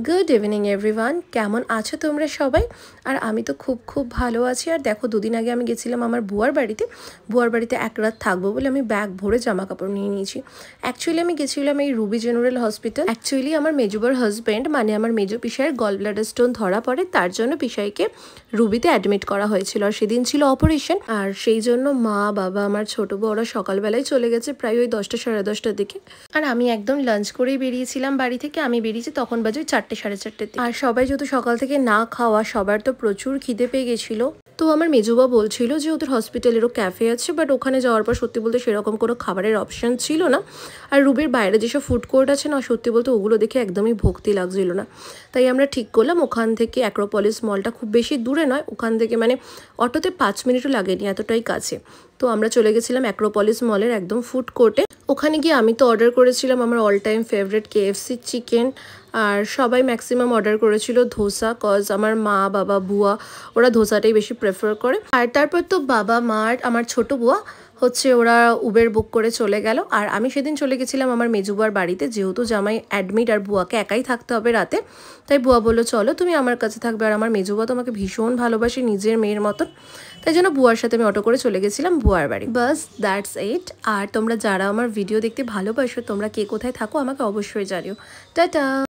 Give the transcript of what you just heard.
Good evening everyone, কেমন আছো তোমরা সবাই? আর আমি তো খুব ভালো আছি। আর দেখো, দুদিন আগে আমি গেছিলাম আমার বুয়ার বাড়িতে এক রাত থাকবো বলে আমি ব্যাগ ভরে জামা কাপড় নিয়ে নিয়েছি। অ্যাকচুয়ালি আমি গেছিলাম এই রুবি জেনারেল হসপিটাল। অ্যাকচুয়ালি আমার মেজোবার হাজব্যান্ড মানে আমার মেজো পিসাইয়ের গল ব্লাডার স্টোন ধরা পড়ে, তার জন্য পিসাইকে রুবিতে অ্যাডমিট করা হয়েছিল। আর সেদিন ছিল অপারেশন, আর সেই জন্য মা বাবা আমার ছোটো বউ ওরা সকালবেলায় চলে গেছে প্রায় ওই 10টা সাড়ে 10টার দিকে। আর আমি একদম লাঞ্চ করেই বেরিয়েছিলাম বাড়ি থেকে। আমি বেরিয়েছি তখন বাজে 4টে সাড়ে 4টের দিকে। আর সবাই যেহেতু সকাল থেকে না খাওয়া, সবার তো প্রচুর খিদে পেয়ে গেছিলো। তো আমার মেজুবা বলছিল যে ওদের হসপিটালেরও ক্যাফে আছে, বাট ওখানে যাওয়ার পর সত্যি বলতে সেরকম কোনো খাবারের অপশান ছিল না। আর রুবির বাইরে যেসব ফুড কোর্ট আছে না, সত্যি বলতে ওগুলো দেখে একদমই ভক্তি লাগছিল না। তাই আমরা ঠিক করলাম ওখান থেকে অ্যাক্রোপলিস মলটা খুব বেশি দূরে নয়, ওখান থেকে মানে অটোতে 5 মিনিটও লাগেনি, এতটাই কাছে। তো আমরা চলে গেছিলাম অ্যাক্রোপলিস মলের একদম ফুড কোর্টে। ওখানে গিয়ে আমি তো অর্ডার করেছিলাম আমার all time favourite KFC chicken. আর সবাই ম্যাক্সিমাম অর্ডার করেছিল ধোসা, কজ আমার মা বাবা বুয়া ওরা ধোসাটাই বেশি প্রেফার করে। আর তারপর তো বাবা মা আর আমার ছোটো বুয়া ওরা উবের বুক করে চলে গেল। আর আমি সেদিন চলে গেছিলাম আমার মেজুবার বাড়িতে, যেহেতু জামাই অ্যাডমিট আর বুয়াকে একাই থাকতে হবে রাতে। তাই বুয়া বললো চলো তুমি আমার কাছে থাকবে। আর আমার মেজুবা তো আমাকে ভীষণ ভালোবাসে, নিজের মেয়ের মতন। তাই জন্য বুয়ার সাথে আমি অটো করে চলে গেছিলাম বুয়ার বাড়ি। বাস দ্যাটস ইট। আর তোমরা যারা আমার ভিডিও দেখতে ভালোবাসো, তোমরা কে কোথায় থাকো আমাকে অবশ্যই জানিও। টাটা।